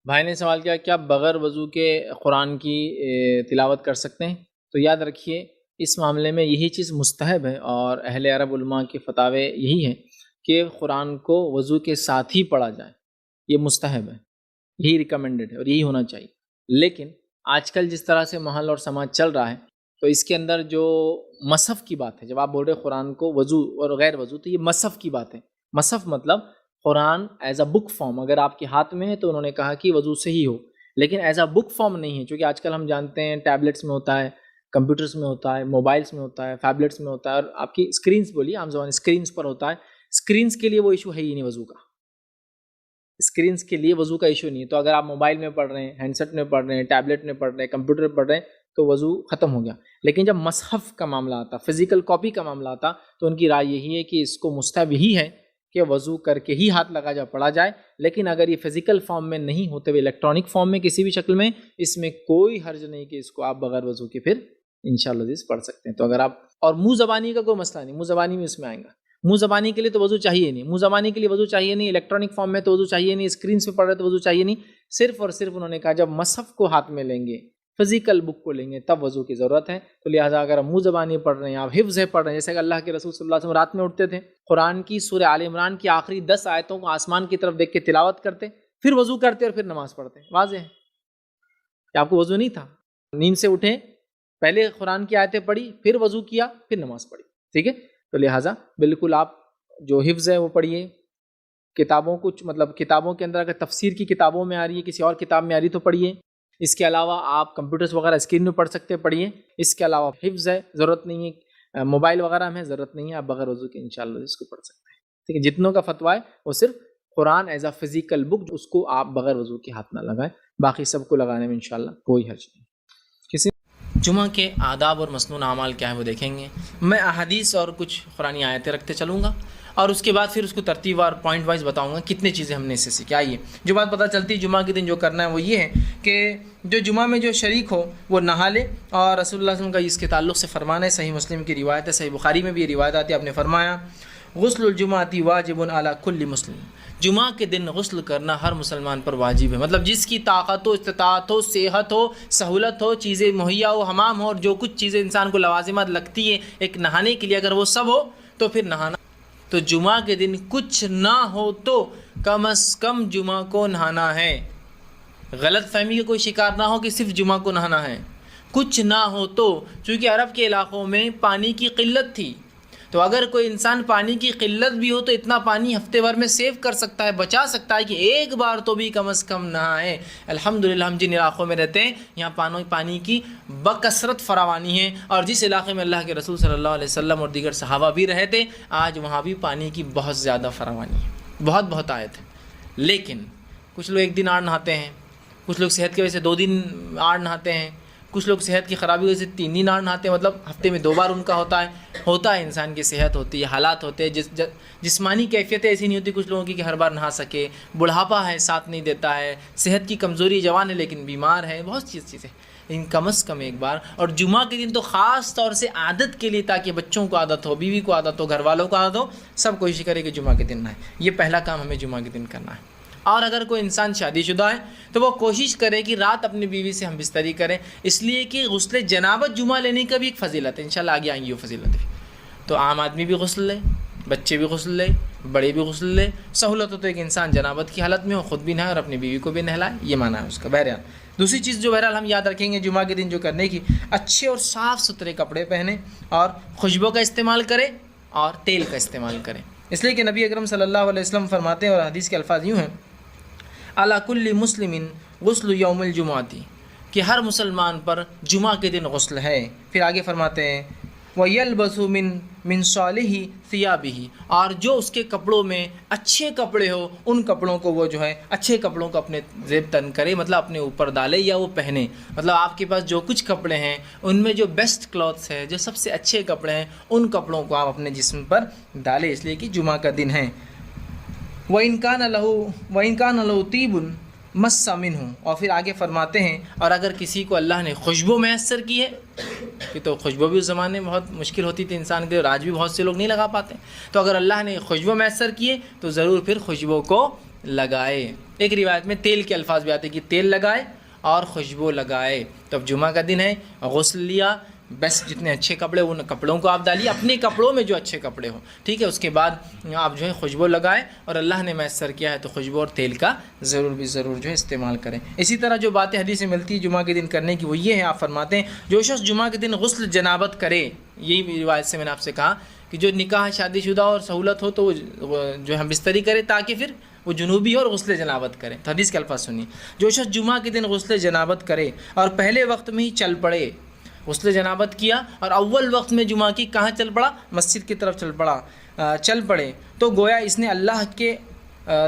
بھائی نے سوال کیا کیا بغیر وضو کے قرآن کی تلاوت کر سکتے ہیں؟ تو یاد رکھیے اس معاملے میں یہی چیز مستحب ہے، اور اہل عرب علماء کے فتاوے یہی ہیں کہ قرآن کو وضو کے ساتھ ہی پڑھا جائے، یہ مستحب ہے، یہی ریکمینڈڈ ہے اور یہی ہونا چاہیے۔ لیکن آج کل جس طرح سے ماحول اور سماج چل رہا ہے تو اس کے اندر جو مصحف کی بات ہے، جب آپ بول رہے قرآن کو وضو اور غیر وضو، تو یہ مصحف کی بات ہے۔ مصحف مطلب قرآن ایز اے بک فارم اگر آپ کے ہاتھ میں ہے تو انہوں نے کہا کہ وضو سے ہی ہو، لیکن ایز اے بک فارم نہیں ہے، چونکہ آج کل ہم جانتے ہیں ٹیبلٹس میں ہوتا ہے، کمپیوٹرز میں ہوتا ہے، موبائلس میں ہوتا ہے، فیبلٹس میں ہوتا ہے، اور آپ کی اسکرینس بولیے عام زبان اسکرینس پر ہوتا ہے۔ اسکرینس کے لیے وہ ایشو ہے ہی نہیں وضو کا، اسکرینس کے لیے وضو کا ایشو نہیں ہے۔ تو اگر آپ موبائل میں پڑھ رہے ہیں، ہینڈ سیٹ میں پڑھ رہے ہیں، ٹیبلٹ میں پڑھ رہے ہیں، کمپیوٹر میں پڑھ رہے ہیں تو وضو ختم ہو گیا۔ لیکن جب مصحف کا معاملہ آتا، فزیکل کاپی کا معاملہ آتا، تو ان کی رائے یہی ہے کہ اس کو مستحب ہی ہے کہ وضو کر کے ہی ہاتھ لگا جا پڑھا جائے۔ لیکن اگر یہ فزیکل فارم میں نہیں ہوتے ہوئے الیکٹرانک فارم میں کسی بھی شکل میں، اس میں کوئی حرج نہیں کہ اس کو آپ بغیر وضو کے پھر انشاءاللہ عزیز پڑھ سکتے ہیں۔ تو اگر آپ، اور منہ زبانی کا کوئی مسئلہ نہیں، منہ زبانی میں اس میں آئیں گا، منہ زبانی کے لیے تو وضو چاہیے نہیں، منہ زبانی کے لیے وضو چاہیے نہیں، الیکٹرانک فارم میں تو وضو چاہیے نہیں، اسکرین سے پڑھ رہے تو وضو چاہیے نہیں۔ صرف اور صرف انہوں نے کہا جب مصحف کو ہاتھ میں لیں گے، فزیکل بک کو لیں گے، تب وضو کی ضرورت ہے۔ تو لہٰذا اگر منہ زبانی پڑھ رہے ہیں، آپ حفظ ہے پڑھ رہے ہیں، جیسے کہ اللہ کے رسول صلی اللہ علیہ وسلم رات میں اٹھتے تھے، قرآن کی سورہ آل عمران کی آخری 10 آیتوں کو آسمان کی طرف دیکھ کے تلاوت کرتے، پھر وضو کرتے اور پھر نماز پڑھتے۔ واضح ہے کہ آپ کو وضو نہیں تھا، نیند سے اٹھے، پہلے قرآن کی آیتیں پڑھی، پھر وضو کیا، پھر نماز پڑھی، ٹھیک ہے۔ تو لہٰذا بالکل آپ جو حفظ ہے وہ پڑھیے، کتابوں کو مطلب کتابوں کے اندر اگر تفسیر کی کتابوں میں آ رہی ہے، کسی اور کتاب میں آ رہی ہے تو پڑھیے۔ اس کے علاوہ آپ کمپیوٹرز وغیرہ اسکرین میں پڑھ سکتے ہیں، پڑھیے۔ اس کے علاوہ حفظ ہے، ضرورت نہیں ہے، موبائل وغیرہ میں ضرورت نہیں ہے، آپ بغیر وضو کے انشاءاللہ اس کو پڑھ سکتے ہیں، ٹھیک ہے۔ جتنوں کا فتویٰ ہے وہ صرف قرآن ایز اے فزیکل بک، اس کو آپ بغیر وضو کے ہاتھ نہ لگائیں، باقی سب کو لگانے میں انشاءاللہ کوئی حرج نہیں۔ کسی جمعہ کے آداب اور مسنون اعمال کیا ہے وہ دیکھیں گے۔ میں احادیث اور کچھ قرآنی آیتیں رکھتے چلوں گا، اور اس کے بعد پھر اس کو ترتیب اور پوائنٹ وائز بتاؤں گا کتنی چیزیں ہم نے اس سے سیکھی۔ آئیے جو بات پتہ چلتی ہے جمعہ کے دن جو کرنا ہے وہ یہ ہے کہ جو جمعہ میں جو شریک ہو وہ نہا لے، اور رسول اللہ صلی اللہ علیہ وسلم کا اس کے تعلق سے فرمان ہے، صحیح مسلم کی روایت ہے، صحیح بخاری میں بھی یہ روایت آتی ہے، آپ نے فرمایا غسل الجمعۃ واجب علی کل مسلم، جمعہ کے دن غسل کرنا ہر مسلمان پر واجب ہے۔ مطلب جس کی طاقت ہو، استطاعت ہو، صحت ہو، سہولت ہو، چیزیں مہیا ہو، حمام ہو، اور جو کچھ چیزیں انسان کو لوازمات لگتی ہے ایک نہانے کے لیے، اگر وہ سب ہو تو پھر نہانا۔ تو جمعہ کے دن کچھ نہ ہو تو کم از کم جمعہ کو نہانا ہے۔ غلط فہمی کا کوئی شکار نہ ہو کہ صرف جمعہ کو نہانا ہے، کچھ نہ ہو تو، چونکہ عرب کے علاقوں میں پانی کی قلت تھی، تو اگر کوئی انسان پانی کی قلت بھی ہو تو اتنا پانی ہفتے بھر میں سیو کر سکتا ہے، بچا سکتا ہے کہ ایک بار تو بھی کم از کم نہائے۔ الحمدللہ ہم جن علاقوں میں رہتے ہیں یہاں پانی کی بکثرت فراوانی ہے، اور جس علاقے میں اللہ کے رسول صلی اللہ علیہ وسلم اور دیگر صحابہ بھی رہے تھے آج وہاں بھی پانی کی بہت زیادہ فراوانی ہے، بہت آیت ہے۔ لیکن کچھ لوگ ایک دن آڑ نہاتے ہیں، کچھ لوگ صحت کی وجہ سے 2 دن آڑ نہاتے ہیں، کچھ لوگ صحت کی خرابی کی وجہ سے 3 دن آڑ نہاتے ہیں، مطلب ہفتے میں 2 بار ان کا ہوتا ہے۔ انسان کی صحت ہوتی ہے، حالات ہوتے ہیں، جسمانی کیفیتیں ایسی نہیں ہوتی کچھ لوگوں کی کہ ہر بار نہا سکے، بڑھاپا ہے ساتھ نہیں دیتا ہے، صحت کی کمزوری، جوان ہے لیکن بیمار ہے، بہت چیزیں لیکن کم از کم ایک بار، اور جمعہ کے دن تو خاص طور سے عادت کے لیے، تاکہ بچوں کو عادت ہو، بیوی کو عادت ہو، گھر والوں کو عادت ہو، سب کوشش کرے کہ جمعہ کے دن نہائے۔ یہ پہلا کام ہمیں جمعہ کے دن کرنا ہے۔ اور اگر کوئی انسان شادی شدہ ہے تو وہ کوشش کرے کہ رات اپنی بیوی سے ہم بستری کریں، اس لیے کہ غسل جنابت جمعہ لینے کا بھی ایک فضیلت ہے، انشاءاللہ آگے آئیں گی وہ فضیلت ہے۔ تو عام آدمی بھی غسل لے، بچے بھی غسل لے، بڑے بھی غسل لے، سہولت ہو تو ایک انسان جنابت کی حالت میں ہو، خود بھی نہائے اور اپنی بیوی کو بھی نہلائے، یہ معنی ہے اس کا۔ بہرحال دوسری چیز جو بہرحال ہم یاد رکھیں گے جمعہ کے دن جو کرنے کی، اچھے اور صاف ستھرے کپڑے پہنیں، اور خوشبو کا استعمال کریں اور تیل کا استعمال کریں، اس لیے کہ نبی اکرم صلی اللہ علیہ وسلم فرماتے ہیں، اور حدیث کے الفاظ یوں ہیں علی کل مسلم غسل یوم الجمعۃ، کہ ہر مسلمان پر جمعہ کے دن غسل ہے۔ پھر آگے فرماتے ہیں وَيَلْبَسُ مِن صَالِحِ ثِيَابِهِ، اور جو اس کے کپڑوں میں اچھے کپڑے ہو ان کپڑوں کو وہ جو ہے اچھے کپڑوں کو اپنے زیب تن کرے، مطلب اپنے اوپر ڈالے یا وہ پہنے۔ مطلب آپ کے پاس جو کچھ کپڑے ہیں ان میں جو بیسٹ کلوتھس ہے، جو سب سے اچھے کپڑے ہیں، ان کپڑوں کو آپ اپنے جسم پر ڈالیں، اس لیے کہ جمعہ کا دن ہے۔ وَإِنْ كَانَ لَهُ طِيبٌ مَسَّ مِنْهُ، اور پھر آگے فرماتے ہیں اور اگر کسی کو اللہ نے خوشبو میسر کی ہے، کہ تو خوشبو بھی اس زمانے میں بہت مشکل ہوتی تھی انسان کے، اور آج بھی بہت سے لوگ نہیں لگا پاتے، تو اگر اللہ نے خوشبو میسر کی ہے تو ضرور پھر خوشبو کو لگائے. ایک روایت میں تیل کے الفاظ بھی آتے ہیں کہ تیل لگائے اور خوشبو لگائے. تو اب جمعہ کا دن ہے، غسل لیا، بس جتنے اچھے کپڑے ان کپڑوں کو آپ ڈالیے، اپنے کپڑوں میں جو اچھے کپڑے ہوں، ٹھیک ہے. اس کے بعد آپ جو ہے خوشبو لگائے، اور اللہ نے میسر کیا ہے تو خوشبو اور تیل کا ضرور جو ہے استعمال کریں. اسی طرح جو باتیں حدیث میں ملتی ہے جمعہ کے دن کرنے کی وہ یہ ہے، آپ فرماتے ہیں جو شخص جمعہ کے دن غسل جنابت کرے، یہی روایت سے میں نے آپ سے کہا کہ جو نکاح شادی شدہ اور سہولت ہو تو وہ جو ہے بستری کرے تاکہ پھر وہ جنوبی اور غسل جنابت کرے. تو حدیث کے الفاظ سنیے، جو شخص جمعہ کے دن غسل جنابت کرے اور پہلے وقت میں ہی چل پڑے، غسل جنابت کیا اور اول وقت میں جمعہ کی کہاں چل پڑا؟ مسجد کی طرف چل پڑے، تو گویا اس نے اللہ کے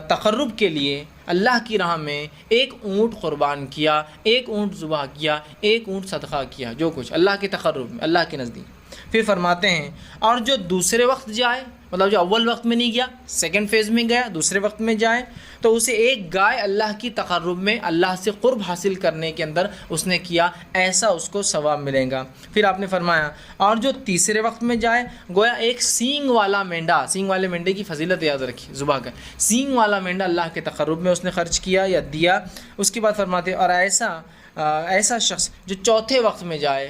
تقرب کے لیے اللہ کی راہ میں ایک اونٹ قربان کیا، ایک اونٹ ذبح کیا، ایک اونٹ صدقہ کیا، جو کچھ اللہ کے تقرب میں، اللہ کے نزدیک. پھر فرماتے ہیں اور جو دوسرے وقت جائے، مطلب جو اول وقت میں نہیں گیا، سیکنڈ فیز میں گیا، دوسرے وقت میں جائے، تو اسے ایک گائے اللہ کی تقرب میں، اللہ سے قرب حاصل کرنے کے اندر اس نے کیا، ایسا اس کو ثواب ملے گا. پھر آپ نے فرمایا اور جو تیسرے وقت میں جائے، گویا ایک سینگ والا مینڈا، سینگ والے مینڈے کی فضیلت یاد رکھیے، ذبح کا سینگ والا مینڈا اللہ کے تقرب میں اس نے خرچ کیا یا دیا. اس کے بعد فرماتے اور ایسا شخص جو چوتھے وقت میں جائے،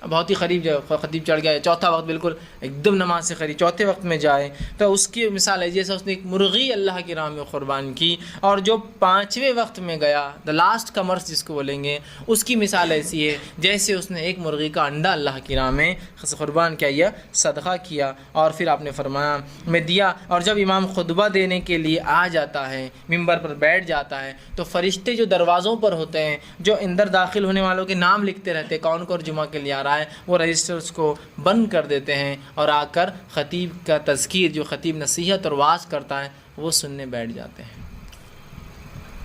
بہت ہی قریب خطیب چڑھ گیا، چوتھا وقت بالکل ایک دم نماز سے قریب، چوتھے وقت میں جائے تو اس کی مثال ہے جیسے اس نے ایک مرغی اللہ کی راہ میں قربان کی. اور جو پانچویں وقت میں گیا، دا لاسٹ کمرس جس کو بولیں گے، اس کی مثال ایسی ہے جیسے اس نے ایک مرغی کا انڈا اللہ کی راہ میں قربان کیا یا صدقہ کیا. اور پھر آپ نے فرمایا میں دیا. اور جب امام خطبہ دینے کے لیے آ جاتا ہے، ممبر پر بیٹھ جاتا ہے، تو فرشتے جو دروازوں پر ہوتے ہیں، جو اندر داخل ہونے والوں کے نام لکھتے رہتے ہیں کون کون جمعہ کے لیے آ رہا ہے، وہ رجسٹرز کو بند کر دیتے ہیں اور آ کر خطیب کا تذکیر، جو خطیب نصیحت اور واعظ کرتا ہے، وہ سننے بیٹھ جاتے ہیں.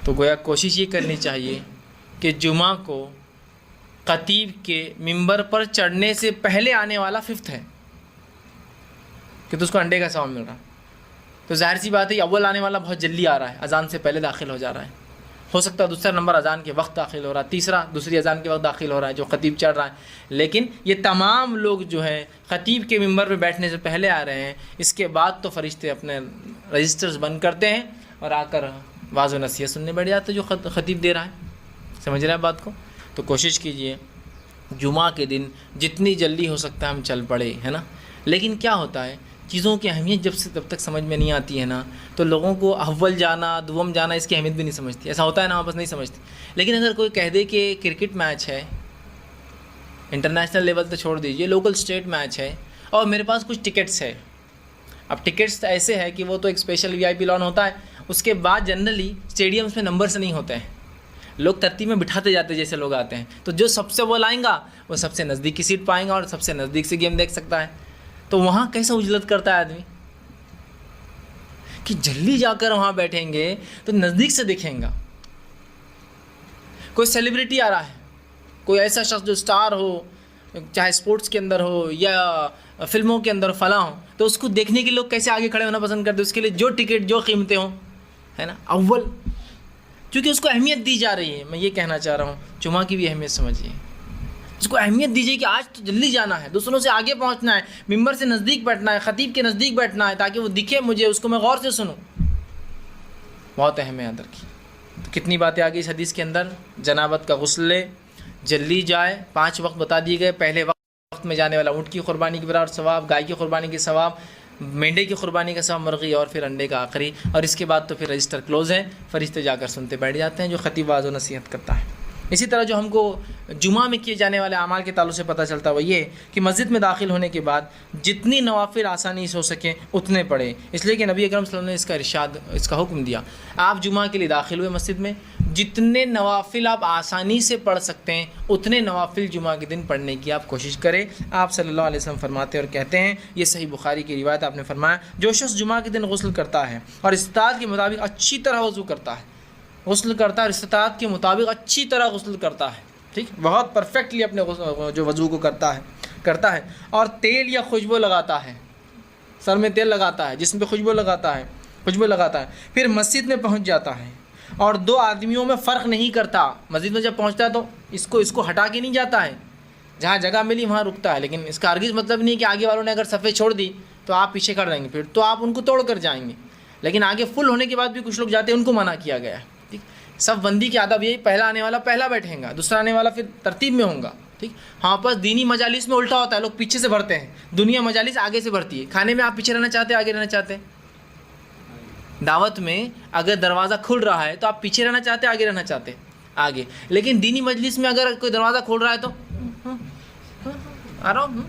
تو گویا کوشش یہ کرنی چاہیے کہ جمعہ کو خطیب کے ممبر پر چڑھنے سے پہلے آنے والا ففتھ ہے کہ تو اس کو انڈے کا ثواب مل رہا. تو ظاہر سی بات ہے اول آنے والا بہت جلدی آ رہا ہے، اذان سے پہلے داخل ہو جا رہا ہے. ہو سکتا ہے دوسرا نمبر اذان کے وقت داخل ہو رہا ہے، تیسرا دوسری اذان کے وقت داخل ہو رہا ہے جو خطیب چڑھ رہا ہے. لیکن یہ تمام لوگ جو ہیں خطیب کے ممبر پہ بیٹھنے سے پہلے آ رہے ہیں. اس کے بعد تو فرشتے اپنے رجسٹرز بند کرتے ہیں اور آ کر واعظ و نصیحت سننے بیٹھ جاتے ہیں جو خطیب دے رہا ہے. سمجھ رہے ہیں بات کو؟ تو کوشش کیجئے جمعہ کے دن جتنی جلدی ہو سکتا ہے ہم چل پڑے، ہے نا. لیکن کیا ہوتا ہے، چیزوں کی اہمیت جب تک سمجھ میں نہیں آتی ہے نا، تو لوگوں کو اول جانا دوم جانا اس کی اہمیت بھی نہیں سمجھتی. ایسا ہوتا ہے نا، واپس نہیں سمجھتی. لیکن اگر کوئی کہہ دے کہ کرکٹ میچ ہے، انٹرنیشنل لیول تو چھوڑ دیجئے، لوکل اسٹیٹ میچ ہے اور میرے پاس کچھ ٹکٹس ہے. اب ٹکٹس ایسے ہے کہ وہ تو ایک اسپیشل وی آئی پی لان ہوتا ہے، اس کے بعد جنرلی اسٹیڈیمس میں نمبرس نہیں ہوتے ہیں، لوگ ترتیب میں بٹھاتے جاتے جیسے لوگ آتے ہیں. تو جو سب سے وہ لائیں گا وہ سب سے نزدیک کی سیٹ پائیں گا اور سب سے نزدیک سے گیم دیکھ سکتا ہے. تو وہاں کیسا اجلت کرتا ہے آدمی کہ جلدی جا کر وہاں بیٹھیں گے تو نزدیک سے دیکھیں گا. کوئی سیلیبریٹی آ رہا ہے، کوئی ایسا شخص جو سٹار ہو، چاہے سپورٹس کے اندر ہو یا فلموں کے اندر فلاں ہو، تو اس کو دیکھنے کے لوگ کیسے آگے کھڑے ہونا پسند کرتے ہیں، اس کے لیے جو ٹکٹ جو قیمتیں ہوں، ہے نا، اول، کیونکہ اس کو اہمیت دی جا رہی ہے. میں یہ کہنا چاہ رہا ہوں جمعہ کی بھی اہمیت سمجھیے، اس کو اہمیت دیجیے کہ آج تو جلدی جانا ہے، دوسروں سے آگے پہنچنا ہے، ممبر سے نزدیک بیٹھنا ہے، خطیب کے نزدیک بیٹھنا ہے تاکہ وہ دکھے مجھے، اس کو میں غور سے سنوں. بہت اہم ہے یاد رکھیے. تو کتنی باتیں آ گئی اس حدیث کے اندر. جنابت کا غسل لے، جلدی جائے، 5 وقت بتا دیے گئے. پہلے وقت میں جانے والا اونٹ کی قربانی کے برابر ثواب، گائے کی قربانی کے ثواب، مینڈے کی قربانی کا ثواب، مرغی، اور پھر انڈے کا آخری. اور اس کے بعد تو پھر رجسٹر کلوز ہے، فرشتے جا کر سنتے بیٹھ جاتے ہیں جو خطیب واعظ و نصیحت کرتا ہے. اسی طرح جو ہم کو جمعہ میں کیے جانے والے اعمال کے تعلق سے پتہ چلتا ہے وہ یہ کہ مسجد میں داخل ہونے کے بعد جتنی نوافل آسانی سے ہو سکیں اتنے پڑھیں. اس لیے کہ نبی اکرم صلی اللہ علیہ وسلم نے اس کا حکم دیا. آپ جمعہ کے لیے داخل ہوئے مسجد میں، جتنے نوافل آپ آسانی سے پڑھ سکتے ہیں اتنے نوافل جمعہ کے دن پڑھنے کی آپ کوشش کریں. آپ صلی اللہ علیہ وسلم فرماتے اور کہتے ہیں، یہ صحیح بخاری کی روایت، آپ نے فرمایا جو شخص جمعہ کے دن غسل کرتا ہے اور استطاعت کے مطابق اچھی طرح وضو کرتا ہے، غسل کرتا ہے اور استطاعت کے مطابق اچھی طرح غسل کرتا ہے، ٹھیک، بہت پرفیکٹلی اپنے جو وضو کو کرتا ہے اور تیل یا خوشبو لگاتا ہے، سر میں تیل لگاتا ہے، جسم پہ خوشبو لگاتا ہے، پھر مسجد میں پہنچ جاتا ہے اور 2 آدمیوں میں فرق نہیں کرتا. مسجد میں جب پہنچتا ہے تو اس کو ہٹا کے نہیں جاتا ہے، جہاں جگہ ملی وہاں رکتا ہے. لیکن اس کا ہرگز مطلب نہیں کہ آگے والوں نے اگر صفیں چھوڑ دی تو آپ پیچھے کر رہیں گے، پھر تو آپ ان کو توڑ کر جائیں گے. لیکن آگے فل ہونے کے بعد بھی کچھ لوگ جاتے ہیں، ان کو منع کیا گیا ہے. ٹھیک، صف بندی کی آداب یہی، پہلا آنے والا پہلا بیٹھیں گا، دوسرا آنے والا پھر ترتیب میں ہوں گا. ٹھیک، ہاں بس دینی مجالس میں الٹا ہوتا ہے، لوگ پیچھے سے بھرتے ہیں، دنیا مجالس آگے سے بھرتی ہے. کھانے میں آپ پیچھے رہنا چاہتے ہیں آگے رہنا چاہتے ہیں؟ دعوت میں اگر دروازہ کھل رہا ہے تو آپ پیچھے رہنا چاہتے ہیں آگے رہنا چاہتے ہیں؟ آگے. لیکن دینی مجلس میں اگر کوئی دروازہ کھول رہا ہے تو آ رہا ہوں.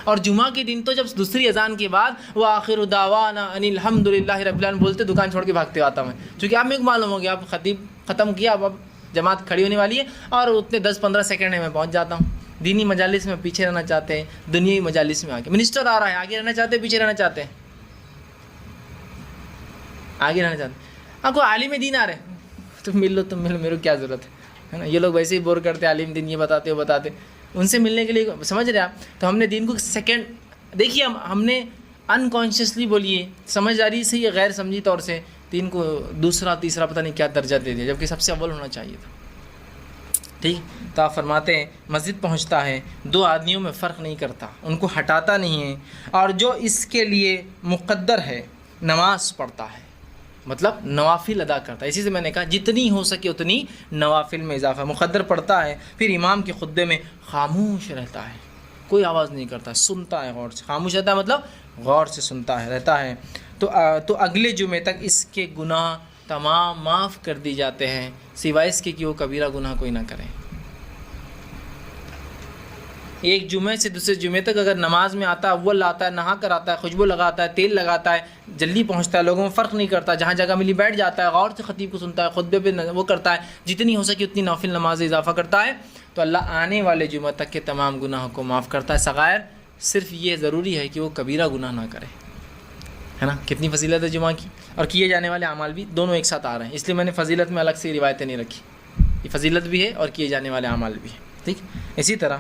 اور جمعہ کے دن تو جب دوسری اذان کے بعد وآخر دعوانا ان الحمد للہ رب العالمین بولتے دکان چھوڑ کے بھاگتے آتا ہوں. چونکہ آپ میں معلوم ہو گیا آپ خطیب ختم کیا، اب جماعت کھڑی ہونے والی ہے، اور اتنے 10-15 سیکنڈ میں پہنچ جاتا ہوں. دینی مجالس میں پیچھے رہنا چاہتے ہیں، دنیائی مجالس میں آگے. منسٹر آ رہا ہے، آگے رہنا چاہتے ہیں پیچھے رہنا چاہتے ہیں؟ آگے رہنا چاہتے ہیں. آپ کو عالم دین آ رہے ہیں، تم مل لو میرے کو کیا ضرورت ہے نا. یہ لوگ ویسے ہی بور کرتے ہیں، عالم دین یہ بتاتے وہ بتاتے، ان سے ملنے کے لیے سمجھ رہے آپ. تو ہم نے دین کو سیکنڈ دیکھیے، ہم نے انکانشیسلی بولیے سمجھداری سے یا غیر سمجھی طور سے دین کو دوسرا تیسرا پتہ نہیں کیا درجہ دے دیا، جبکہ سب سے اول ہونا چاہیے تھا. ٹھیک، تو آپ فرماتے ہیں مسجد پہنچتا ہے، 2 آدمیوں میں فرق نہیں کرتا، ان کو ہٹاتا نہیں ہے، اور جو اس کے لیے مقدر ہے نماز پڑھتا ہے، مطلب نوافل ادا کرتا ہے. اسی سے میں نے کہا جتنی ہو سکے اتنی نوافل میں اضافہ. مقدر پڑھتا ہے، پھر امام کے خطبے میں خاموش رہتا ہے، کوئی آواز نہیں کرتا، سنتا ہے غور سے. خاموش رہتا ہے مطلب غور سے سنتا ہے رہتا ہے. تو اگلے جمعے تک اس کے گناہ تمام معاف کر دی جاتے ہیں، سوائے اس کے کہ وہ کبیرہ گناہ کوئی نہ کرے. ایک جمعے سے دوسرے جمعے تک اگر نماز میں آتا ہے، اول آتا ہے، نہا کر آتا ہے، خوشبو لگاتا ہے، تیل لگاتا ہے، جلدی پہنچتا ہے، لوگوں میں فرق نہیں کرتا، جہاں جگہ ملی بیٹھ جاتا ہے، غور سے خطیب کو سنتا ہے، خطبے پہ وہ کرتا ہے، جتنی ہو سکے اتنی نوافل نماز اضافہ کرتا ہے، تو اللہ آنے والے جمعہ تک کے تمام گناہوں کو معاف کرتا ہے. صغائر صرف یہ ضروری ہے کہ وہ کبیرہ گناہ نہ کرے، ہے نا. کتنی فضیلت ہے جمعہ کی، اور کیے جانے والے اعمال بھی دونوں ایک ساتھ آ رہے ہیں. اس لیے میں نے فضیلت میں الگ سے روایتیں نہیں رکھی، یہ فضیلت بھی ہے اور کیے جانے والے اعمال بھی ہے. ٹھیک، اسی طرح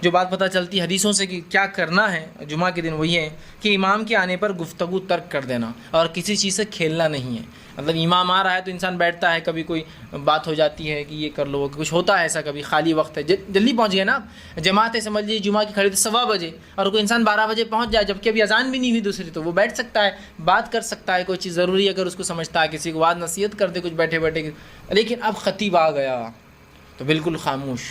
جو بات پتہ چلتی حدیثوں سے کہ کیا کرنا ہے جمعہ کے دن، وہی ہے کہ امام کے آنے پر گفتگو ترک کر دینا، اور کسی چیز سے کھیلنا نہیں ہے. مطلب امام آ رہا ہے تو انسان بیٹھتا ہے، کبھی کوئی بات ہو جاتی ہے کہ یہ کر لو، کچھ ہوتا ہے ایسا، کبھی خالی وقت ہے، جلدی پہنچ گئے نا. جماعت ہے سمجھ لیجیے جمعہ کی کھڑی تو 1:15 بجے، اور کوئی انسان 12 بجے پہنچ جائے جبکہ ابھی اذان بھی نہیں ہوئی دوسری، تو وہ بیٹھ سکتا ہے، بات کر سکتا ہے، کوئی چیز ضروری اگر اس کو سمجھتا ہے، کسی کو بات نصیحت کر دے کچھ بیٹھے بیٹھے. لیکن اب خطیب آ گیا تو بالکل خاموش،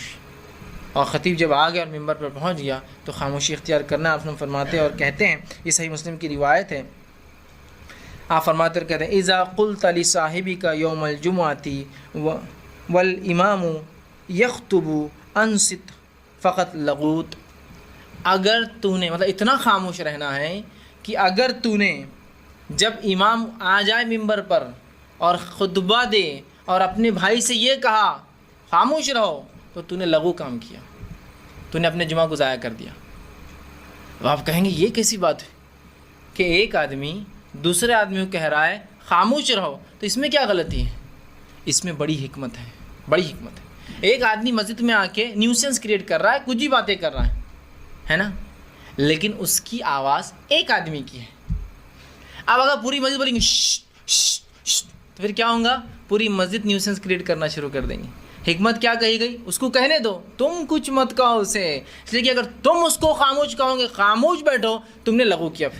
اور خطیب جب آ گیا اور ممبر پر پہنچ گیا تو خاموشی اختیار کرنا. آپ فرماتے اور کہتے ہیں، یہ صحیح مسلم کی روایت ہے، آپ فرماتے اور کہتے ہیں اذا قلت لصاحبك یوم الجمعۃ والامام یخطب انصت فقط لغوت. اگر تو نے مطلب اتنا خاموش رہنا ہے کہ اگر تو نے جب امام آ جائے ممبر پر اور خطبہ دے اور اپنے بھائی سے یہ کہا خاموش رہو، تو تو نے لغو کام کیا، تو نے اپنے جمعہ کو ضائع کر دیا. اب آپ کہیں گے یہ کیسی بات ہے کہ ایک آدمی دوسرے آدمی کو کہہ رہا ہے خاموش رہو، تو اس میں کیا غلطی ہے؟ اس میں بڑی حکمت ہے، بڑی حکمت ہے. ایک آدمی مسجد میں آ کے نیوسنس کریٹ کر رہا ہے، کچھ بھی باتیں کر رہا ہے نا، لیکن اس کی آواز ایک آدمی کی ہے. اب اگر پوری مسجد بولیں گے تو پھر کیا ہوگا؟ پوری مسجد نیوسنس کریٹ کرنا شروع کر دیں گے. حکمت کیا کہی گئی؟ اس کو کہنے دو، تم کچھ مت کہو اسے، اس لیے کہ اگر تم اس کو خاموش کہو گے، خاموش بیٹھو، تم نے لغو کیا. پھر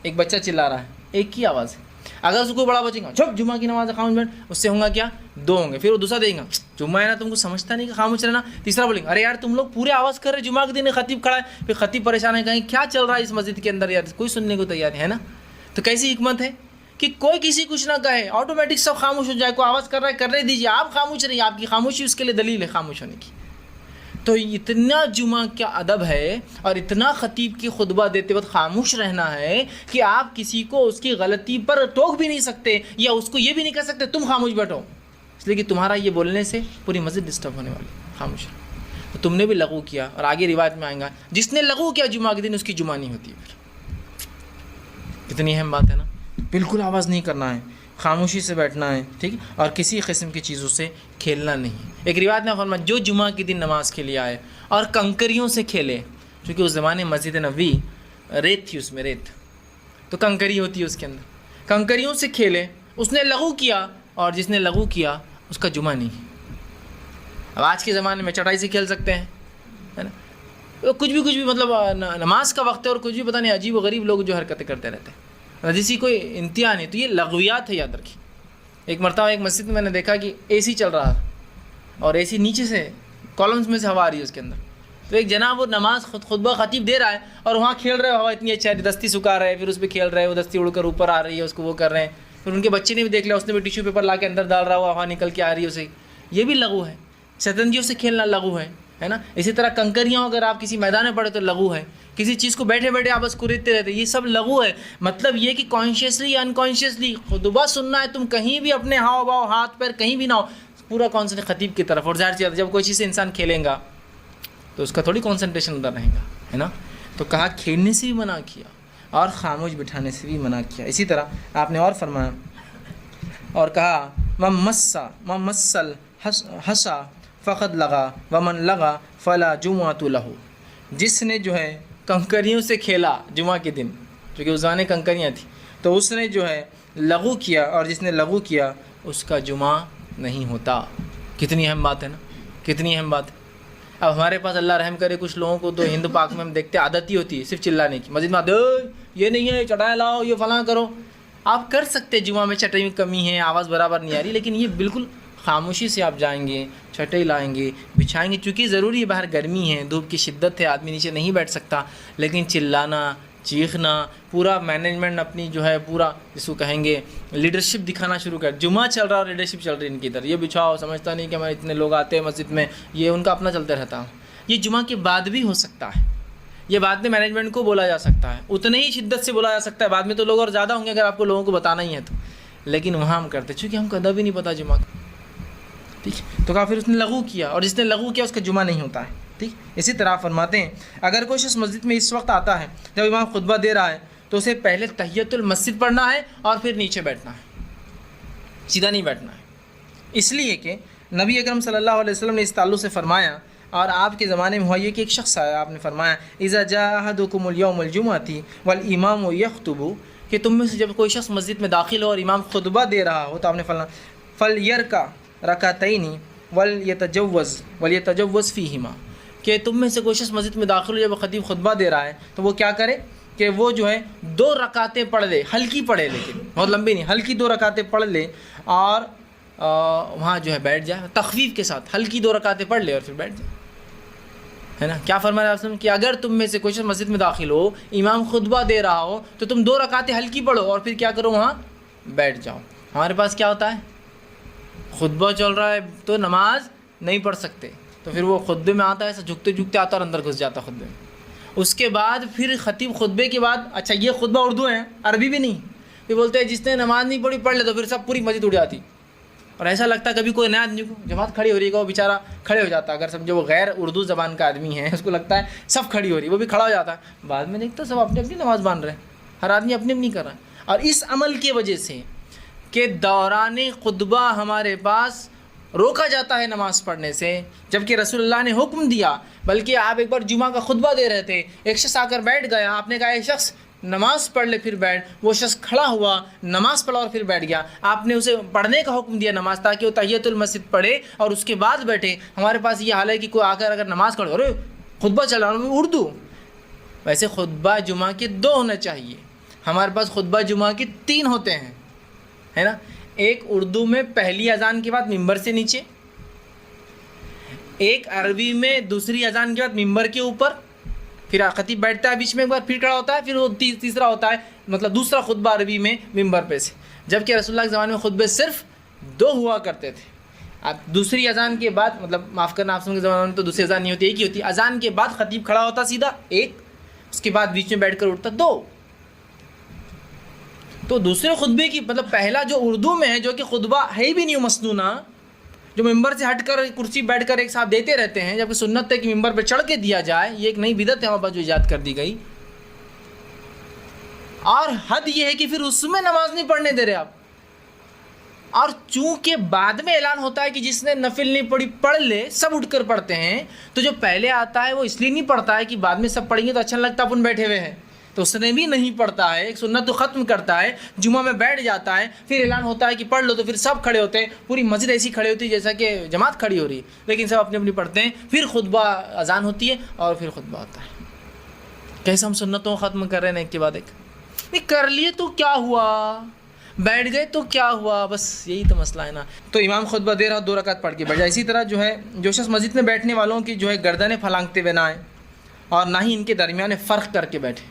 ایک بچہ چلا رہا ہے، ایک کی آواز ہے، اگر اس کو بڑا بچے گا چپ جمعہ کی نماز خاموش بیٹھ، اس سے ہوں گا کیا؟ 2 ہوں گے. پھر وہ دوسرا دیں گا جمعہ ہے نا، تم کو سمجھتا نہیں کہ خاموش رہنا. تیسرا بولیں گے ارے یار تم لوگ پورے آواز کر رہے، جمعہ کے دن خطیب کھڑا ہے. پھر خطیب پریشان ہے، کہیں کیا چل رہا ہے اس مسجد کے اندر یار، کوئی سننے کو تیار ہے نا. تو کیسی حکمت ہے کہ کوئی کسی کچھ نہ کہے، آٹومیٹک سب خاموش ہو جائے. کوئی آواز کر رہا ہے کرنے دیجیے، آپ خاموش رہیے، آپ کی خاموشی اس کے لیے دلیل ہے خاموش ہونے کی. تو اتنا جمعہ کا ادب ہے اور اتنا خطیب کی خطبہ دیتے وقت خاموش رہنا ہے کہ آپ کسی کو اس کی غلطی پر ٹوک بھی نہیں سکتے، یا اس کو یہ بھی نہیں کہہ سکتے تم خاموش بیٹھو، اس لیے کہ تمہارا یہ بولنے سے پوری مسجد ڈسٹرب ہونے والی. خاموش رہو. تو تم نے بھی لغو کیا، اور آگے روایت میں آئیں گا جس نے لغو کیا جمعہ کے دن اس کی جمعہ نہیں ہوتی. پھر کتنی اہم بات ہے نا. بالکل آواز نہیں کرنا ہے، خاموشی سے بیٹھنا ہے، ٹھیک، اور کسی قسم کی چیزوں سے کھیلنا نہیں. ایک روایت میں فرمایا جو جمعہ کے دن نماز کے لیے آئے اور کنکریوں سے کھیلے، کیونکہ اس زمانے مسجد نبوی ریت تھی، اس میں ریت تو کنکری ہوتی ہے اس کے اندر، کنکریوں سے کھیلے، اس نے لغو کیا، اور جس نے لغو کیا اس کا جمعہ نہیں. اب آج کے زمانے میں چٹائی سے کھیل سکتے ہیں، ہے نا، کچھ بھی مطلب نماز کا وقت ہے اور کچھ بھی پتہ نہیں عجیب و غریب لوگ جو حرکتیں کرتے رہتے ہیں. رجسی کوئی انتہا نہیں. تو یہ لغویات ہے، یاد رکھیے. ایک مرتبہ ایک مسجد میں نے دیکھا کہ اے سی چل رہا تھا اور اے سی نیچے سے کالمز میں سے ہوا آ رہی ہے اس کے اندر. تو ایک جناب وہ نماز خطبہ خطیب دے رہا ہے اور وہاں کھیل رہے، ہوا اتنی اچھا ہے، دستی سکھا رہے ہیں، پھر اس پہ کھیل رہے ہیں، وہ دستی اڑ کر اوپر آ رہی ہے، اس کو وہ کر رہے ہیں. پھر ان کے بچے نے بھی دیکھ لیا، اس نے بھی ٹیشو پیپر لا کے اندر ڈال رہا ہوا، ہوا نکل کے آ رہی ہے اسے. یہ بھی لغو ہے. شطرنجیوں سے کھیلنا لغو ہے نا. اسی طرح کنکریاں اگر آپ کسی میدان میں پڑے تو لغو ہے. کسی چیز کو بیٹھے بیٹھے آپ بس کوریدتے رہتے، یہ سب لغو ہے. مطلب یہ کہ کانشیسلی یا انکانشیسلی خطبہ سننا ہے، تم کہیں بھی اپنے ہاؤ باؤ ہاتھ پیر کہیں بھی نہ ہو، پورا کانسنٹریٹ خطیب کی طرف. اور ظاہر سی بات ہے جب کوئی چیز سے انسان کھیلے گا تو اس کا تھوڑی کانسنٹریشن ادھر رہے گا، ہے نا. تو کہا کھیلنے سے بھی منع کیا اور خاموش بٹھانے سے بھی منع کیا. اسی طرح آپ نے اور فرمایا اور کہا ممسل حسا فقط لگا ومن لگا فلا جمعۃ لہو. جس نے جو ہے کنکریوں سے کھیلا جمعہ کے دن، کیونکہ اس زمانے کنکریاں تھیں، تو اس نے جو ہے لغو کیا، اور جس نے لغو کیا اس کا جمعہ نہیں ہوتا. کتنی اہم بات ہے نا، کتنی اہم بات ہے. اب ہمارے پاس اللہ رحم کرے کچھ لوگوں کو تو ہند پاک میں ہم دیکھتے عادت ہی ہوتی ہے صرف چلانے کی. مسجد میں یہ نہیں ہے، چٹائی لاؤ، یہ فلاں کرو. آپ کر سکتے جمعہ میں، چٹائی میں کمی ہے، آواز برابر نہیں آ رہی، لیکن یہ بالکل خاموشی سے آپ جائیں گے، چٹائی لائیں گے، بچھائیں گے. چونکہ ضروری ہے، باہر گرمی ہے، دھوپ کی شدت ہے، آدمی نیچے نہیں بیٹھ سکتا، لیکن چلانا، چیخنا، پورا مینجمنٹ اپنی جو ہے پورا جس کو کہیں گے لیڈرشپ دکھانا شروع کر. جمعہ چل رہا اور لیڈرشپ چل رہی ان کی ادھر، یہ بچھاؤ، سمجھتا نہیں کہ ہمارے اتنے لوگ آتے ہیں مسجد میں، یہ ان کا اپنا چلتے رہتا. یہ جمعہ کے بعد بھی ہو سکتا ہے، یہ بعد میں مینجمنٹ کو بولا جا سکتا ہے، اتنے ہی شدت سے بولا جا سکتا ہے. بعد میں تو لوگ اور زیادہ ہوں گے اگر آپ کو لوگوں کو بتانا ہی ہے تو، لیکن وہاں ہم کرتے چونکہ ہم کو ادب بھی نہیں پتہ جمعہ کا. ٹھیک، تو کہا پھر اس نے لغو کیا، اور جس نے لغو کیا اس کا جمعہ نہیں ہوتا ہے. ٹھیک. اسی طرح فرماتے ہیں اگر کوئی شخص مسجد میں اس وقت آتا ہے جب امام خطبہ دے رہا ہے تو اسے پہلے تحیۃ المسجد پڑھنا ہے اور پھر نیچے بیٹھنا ہے، سیدھا نہیں بیٹھنا ہے. اس لیے کہ نبی اکرم صلی اللہ علیہ وسلم نے اس تعلق سے فرمایا، اور آپ کے زمانے میں ہوا یہ کہ ایک شخص آیا، آپ نے فرمایا اذا جاء احدکم اليوم الجمعۃ والامام یخطب، کہ تم میں سے جب کوئی شخص مسجد میں داخل ہو اور امام خطبہ دے رہا ہو تو آپ نے فرمایا فلیرکع رکعتین ولیتجوز فیہما، کہ تم میں سے کوئی شخص مسجد میں داخل ہو جب خطیب خطبہ دے رہا ہے تو وہ کیا کرے کہ وہ جو ہے 2 رکعتیں پڑھ لے، ہلکی پڑھے، لیکن بہت لمبی نہیں، ہلکی 2 رکعتیں پڑھ لے اور وہاں جو ہے بیٹھ جائے تخفیف کے ساتھ. ہلکی 2 رکعتیں پڑھ لے اور پھر بیٹھ جائے، ہے نا. کیا فرمایا آپ نے کہ اگر تم میں سے کوئی شخص مسجد میں داخل ہو، امام خطبہ دے رہا ہو تو تم 2 رکعتیں ہلکی پڑھو اور پھر کیا کرو وہاں بیٹھ جاؤ. ہمارے پاس کیا ہوتا ہے، خطبہ چل رہا ہے تو نماز نہیں پڑھ سکتے، تو پھر وہ خطبے میں آتا ہے ایسا جھکتے جھکتے آتا اور اندر گھس جاتا خطبے میں. اس کے بعد پھر خطیب خطبے کے بعد، اچھا یہ خطبہ اردو ہے، عربی بھی نہیں، پھر بولتے ہیں جس نے نماز نہیں پڑھی پڑھ لے، تو پھر سب پوری مسجد اڑ جاتی. اور ایسا لگتا ہے کبھی کوئی نیا آدمی کو جماعت کھڑی ہو رہی ہے وہ بیچارہ کھڑے ہو جاتا، اگر سمجھو وہ غیر اردو زبان کا آدمی ہے، اس کو لگتا ہے سب کھڑی ہو رہی ہے، وہ بھی کھڑا ہو جاتا ہے. بعد میں دیکھتا سب اپنی اپنی نماز باندھ رہے ہیں، ہر آدمی اپنی اپنی کر رہا ہے. اور اس عمل کی وجہ سے کہ دوران خطبہ ہمارے پاس روکا جاتا ہے نماز پڑھنے سے، جبکہ رسول اللہ نے حکم دیا. بلکہ آپ ایک بار جمعہ کا خطبہ دے رہے تھے، ایک شخص آ کر بیٹھ گیا، آپ نے کہا ایک شخص نماز پڑھ لے پھر بیٹھ. وہ شخص کھڑا ہوا، نماز پڑھا اور پھر بیٹھ گیا. آپ نے اسے پڑھنے کا حکم دیا نماز، تاکہ وہ تحیۃ المسجد پڑھے اور اس کے بعد بیٹھے. ہمارے پاس یہ حال ہے کہ کوئی آ کر اگر نماز پڑھے، ارے خطبہ چل رہا ہے اردو. ویسے خطبہ جمعہ کے 2 ہونا چاہیے، ہمارے پاس خطبہ جمعہ کے 3 ہوتے ہیں، ہے نا. ایک اردو میں پہلی اذان کے بعد ممبر سے نیچے، ایک عربی میں دوسری اذان کے بعد ممبر کے اوپر، پھر خطیب بیٹھتا ہے بیچ میں ایک بار، پھر کھڑا ہوتا ہے، پھر وہ تیسرا ہوتا ہے، مطلب دوسرا خطبہ عربی میں ممبر پہ سے. جبکہ رسول اللہ کے زمانے میں خطبے صرف 2 ہوا کرتے تھے. اب دوسری اذان کے بعد، مطلب معاف کرنا آپ کے زمانے میں تو دوسری اذان نہیں ہوتی، ایک ہی ہوتی. اذان کے بعد خطیب کھڑا ہوتا سیدھا ایک، اس کے بعد بیچ میں بیٹھ کر اٹھتا 2. تو دوسرے خطبے کی مطلب پہلا جو اردو میں ہے، جو کہ خطبہ ہے ہی بھی نہیں مسنونہ، جو ممبر سے ہٹ کر کرسی بیٹھ کر ایک ساتھ دیتے رہتے ہیں، جبکہ سنت ہے کہ ممبر پہ چڑھ کے دیا جائے. یہ ایک نئی بدعت ہے ہمارے پاس جو ایجاد کر دی گئی. اور حد یہ ہے کہ پھر اس میں نماز نہیں پڑھنے دے رہے آپ. اور چونکہ بعد میں اعلان ہوتا ہے کہ جس نے نفل نہیں پڑھی پڑھ لے، سب اٹھ کر پڑھتے ہیں، تو جو پہلے آتا ہے وہ اس لیے نہیں پڑھتا ہے کہ بعد میں سب پڑھیں گے تو اچھا لگتا اپن بیٹھے ہوئے ہیں، تو اس نے بھی نہیں پڑھتا ہے، ایک سنت تو ختم کرتا ہے، جمعہ میں بیٹھ جاتا ہے، پھر اعلان ہوتا ہے کہ پڑھ لو، تو پھر سب کھڑے ہوتے ہیں، پوری مسجد ایسی کھڑی ہوتی ہے جیسا کہ جماعت کھڑی ہو رہی ہے، لیکن سب اپنی اپنی پڑھتے ہیں. پھر خطبہ اذان ہوتی ہے اور پھر خطبہ ہوتا ہے. کیسے ہم سنتوں ختم کر رہے ہیں ایک کے بعد ایک. نہیں کر لیے تو کیا ہوا, بیٹھ گئے تو کیا ہوا, بس یہی تو مسئلہ ہے نا. تو امام خطبہ دے رہا 2 رکعت پڑھ کے بیٹھ جائے. اسی طرح جو ہے جو شخص مسجد میں بیٹھنے والوں کی جو ہے گردنیں پھلانگتے ہوئے نہ آئے اور نہ ہی ان کے درمیان فرق کر کے بیٹھے.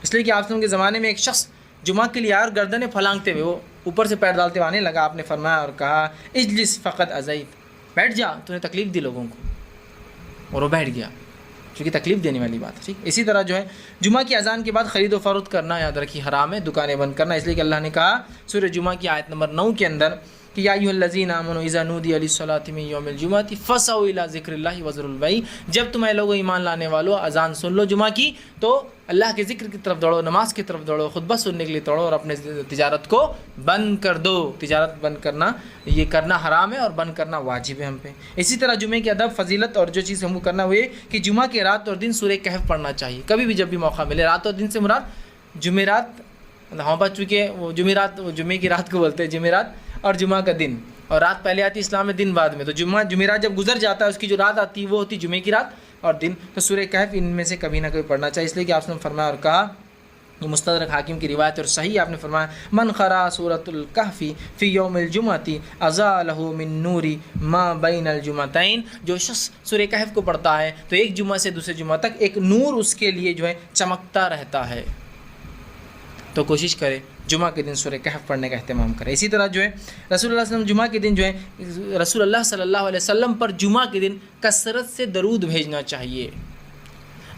اس لیے کہ آپ کے زمانے میں ایک شخص جمعہ کے لیے آیا اور گردنیں پھلانگتے ہوئے وہ اوپر سے پیر ڈالتے ہوئے آنے لگا. آپ نے فرمایا اور کہا اجلس فقط ازیت, بیٹھ جا, تو نے تکلیف دی لوگوں کو, اور وہ بیٹھ گیا کیونکہ تکلیف دینے والی بات ہے. ٹھیک. اسی طرح جو ہے جمعہ کی اذان کے بعد خرید و فروخت کرنا یاد رکھیے حرام ہے, دکانیں بند کرنا. اس لیے کہ اللہ نے کہا سورہ جمعہ کی آیت نمبر 9 کے اندر کہ یا ایھا الذین آمنوا اذا نودی للصلاۃ من یوم الجمعۃ فاسعوا الی ذکر اللہ وذروا البیع, جب تم اے لوگو ایمان لانے والو اذان سن لو جمعہ کی تو اللہ کے ذکر کی طرف دوڑو, نماز کی طرف دوڑو, خطبہ سننے کے لیے دوڑو اور اپنے تجارت کو بند کر دو. تجارت بند کرنا یہ کرنا حرام ہے اور بند کرنا واجب ہے ہم پہ. اسی طرح جمعے کے ادب فضیلت اور جو چیز ہم کو کرنا وہ یہ کہ جمعہ کے رات اور دن سورہ کہف پڑھنا چاہیے کبھی بھی جب بھی موقع ملے. رات اور دن سے مراد جمعرات, ہاں بات چونکہ وہ جمعرات جمعے کی رات کو بولتے ہیں جمعرات, اور جمعہ کا دن, اور رات پہلے آتی اسلام میں دن بعد میں. تو جمعرات جب گزر جاتا ہے اس کی جو رات آتی ہے وہ ہوتی جمعے کی رات اور دن. تو سورہ کہف ان میں سے کبھی نہ کبھی پڑھنا چاہیے. اس لیے کہ آپ نے فرمایا اور کہا, یہ مستدرک حاکم کی روایت اور صحیح, آپ نے فرمایا من قرأ سورۃ الکہف فی یوم الجمعۃ اضاء لہ من نور ما بین الجمعتین, جو شخص سورہ کہف کو پڑھتا ہے تو ایک جمعہ سے دوسرے جمعہ تک ایک نور اس کے لیے جو ہے چمکتا رہتا ہے. تو کوشش کرے جمعہ کے دن سورہ کہف پڑھنے کا اہتمام کرے. اسی طرح جو ہے رسول اللہ صلی اللہ علیہ وسلم جمعہ کے دن جو ہے رسول اللہ صلی اللہ علیہ وسلم پر جمعہ کے دن کثرت سے درود بھیجنا چاہیے.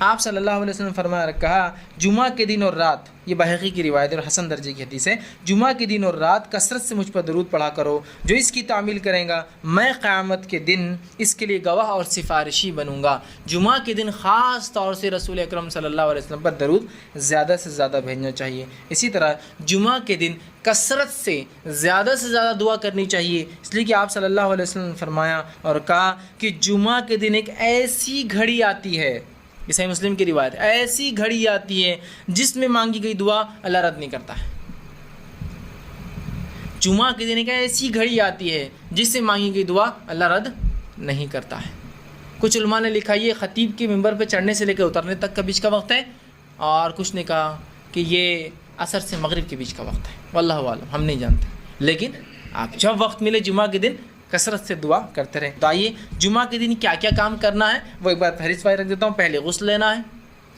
آپ صلی اللہ علیہ وسلم فرمایا کہا جمعہ کے دن اور رات, یہ بحقی کی روایت اور حسن درجے کی حدیث ہے, جمعہ کے دن اور رات کثرت سے مجھ پر درود پڑھا کرو, جو اس کی تعمیل کرے گا میں قیامت کے دن اس کے لیے گواہ اور سفارشی بنوں گا. جمعہ کے دن خاص طور سے رسول اکرم صلی اللہ علیہ وسلم پر درود زیادہ سے زیادہ بھیجنا چاہیے. اسی طرح جمعہ کے دن کثرت سے زیادہ دعا کرنی چاہیے. اس لیے کہ آپ صلی اللہ علیہ وسلم نے فرمایا اور کہا کہ جمعہ کے دن ایک ایسی گھڑی آتی ہے, یہ صحیح مسلم کی روایت, ایسی گھڑی آتی ہے جس میں مانگی گئی دعا اللہ رد نہیں کرتا ہے. جمعہ کے دن ایک ایسی گھڑی آتی ہے جس سے مانگی گئی دعا اللہ رد نہیں کرتا ہے. کچھ علماء نے لکھا یہ خطیب کے ممبر پہ چڑھنے سے لے کے اترنے تک کا بیچ کا وقت ہے, اور کچھ نے کہا کہ یہ عصر سے مغرب کے بیچ کا وقت ہے. واللہ عالم, ہم نہیں جانتے, لیکن آپ جب وقت ملے جمعہ کے دن کثرت سے دعا کرتے رہیں. تو آئیے جمعہ کے دن کیا کیا کام کرنا ہے وہ ایک بار فہرست رکھ دیتا ہوں. پہلے غسل لینا ہے,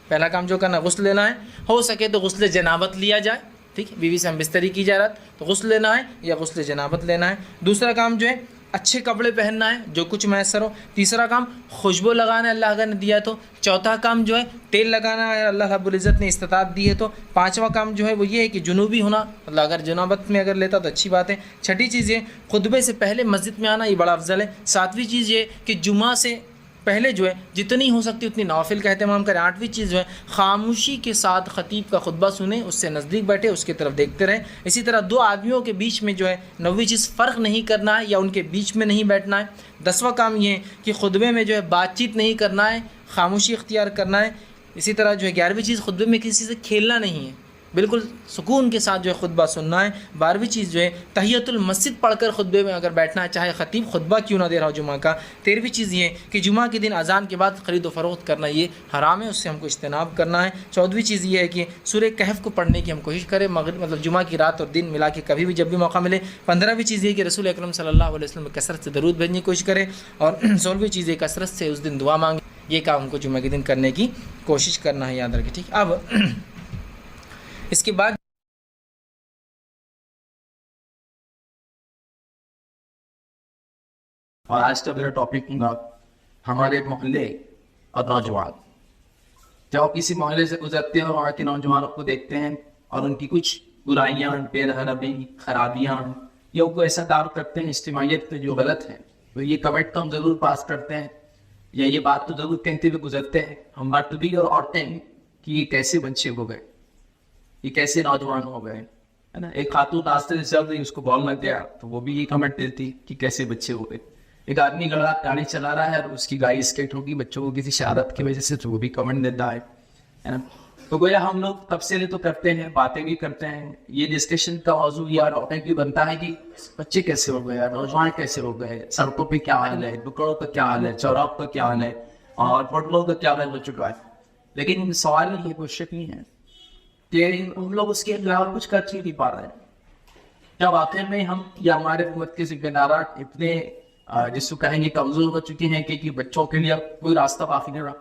پہلا کام جو کرنا ہے غسل لینا ہے. ہو سکے تو غسل جنابت لیا جائے, ٹھیک, بیوی سے ہم بستری کی جا رہا تو غسل لینا ہے یا غسل جنابت لینا ہے. دوسرا کام جو ہے اچھے کپڑے پہننا ہے جو کچھ میسر ہو. تیسرا کام خوشبو لگانا ہے اللہ نے دیا تو. چوتھا کام جو ہے تیل لگانا ہے, اللہ رب العزت نے استطاعت دی ہے تو. پانچواں کام جو ہے وہ یہ ہے کہ جنوبی ہونا, اللہ اگر جنابت میں اگر لیتا تو اچھی بات ہے. چھٹی چیز یہ خطبے سے پہلے مسجد میں آنا, یہ بڑا افضل ہے. ساتویں چیز یہ کہ جمعہ سے پہلے جو ہے جتنی ہو سکتی اتنی نوافل کا اہتمام کریں. آٹھویں چیز جو ہے خاموشی کے ساتھ خطیب کا خطبہ سنیں, اس سے نزدیک بیٹھے, اس کی طرف دیکھتے رہیں. اسی طرح 2 آدمیوں کے بیچ میں جو ہے نویں چیز فرق نہیں کرنا ہے یا ان کے بیچ میں نہیں بیٹھنا ہے. 10واں کام یہ ہے کہ خطبے میں جو ہے بات چیت نہیں کرنا ہے, خاموشی اختیار کرنا ہے. اسی طرح جو ہے 11ویں چیز خطبے میں کسی سے کھیلنا نہیں ہے, بالکل سکون کے ساتھ جو ہے خطبہ سننا ہے. 12ویں چیز جو ہے تحیۃ المسجد پڑھ کر خطبے میں اگر بیٹھنا ہے, چاہے خطیب خطبہ کیوں نہ دے رہا ہو جمعہ کا. 13ویں چیز یہ ہے کہ جمعہ کے دن اذان کے بعد خرید و فروخت کرنا یہ حرام ہے, اس سے ہم کو اجتناب کرنا ہے. 14ویں چیز یہ ہے کہ سورہ کہف کو پڑھنے کی ہم کوشش کریں, مطلب جمعہ کی رات اور دن ملا کے کبھی بھی جب بھی موقع ملے. 15ویں چیز یہ کہ رسول اکرم صلی اللہ علیہ وسلم کثرت سے درود بھیجنے کی کوشش کریں. اور 16ویں چیز یہ کثرت سے اس دن دعا مانگیں. یہ کام ہم کو جمعہ کے دن کرنے کی کوشش کرنا ہے, یاد رکھیں, ٹھیک. اب اس کے بعد اور آج کا میرا ٹاپک ہوگا ہمارے محلے اور نوجوان. جب کسی محلے سے گزرتے ہیں اور وہاں کے نوجوانوں کو دیکھتے ہیں اور ان کی کچھ برائیاں, بے رحمی, خرابیاں یا ان کو ایسا دعویٰ کرتے ہیں اجتماعیت میں جو غلط ہے, تو یہ کمنٹ تو ہم ضرور پاس کرتے ہیں یا یہ بات تو ضرور کہتے ہوئے گزرتے ہیں ہم مرد بھی اور عورتیں کہ یہ کیسے بچے ہو گئے, یہ کیسے نوجوان ہو گئے, ہے نا. ایک خاتون راستے سے چل رہی, اس کو بال لگ گیا تو وہ بھی یہ کمنٹ دیتی کہ کیسے بچے ہو گئے. ایک آدمی گاڑی چلا رہا ہے اور اس کی گاڑی اسکیٹ ہوگی بچوں کو کسی شہادت کی وجہ سے, تو وہ بھی کمنٹ دیتا ہے نا. تو گویا ہم لوگ تبصرے تو کرتے ہیں, باتیں بھی کرتے ہیں. یہ ڈسکشن کا موضوع یا ٹاپک بھی بنتا ہے کہ بچے کیسے ہو گئے, نوجوان کیسے ہو گئے, سڑکوں پہ کیا حال ہے, دکانوں کا کیا حال ہے, چوراہوں کا کیا حال ہے, اور ہوٹلوں کا کیا حال ہو چکا ہے. لیکن سوال یہ کوشچن نہیں ہے کہ ہم لوگ اس کے علاوہ کچھ کر نہیں پا رہے ہیں. کیا واقعی میں ہم یا ہمارے حکومت کے ذمہ داران اتنے جس کو کہیں گے کمزور ہو چکے ہیں کہ بچوں کے لیے اب کوئی راستہ باقی نہیں رہا,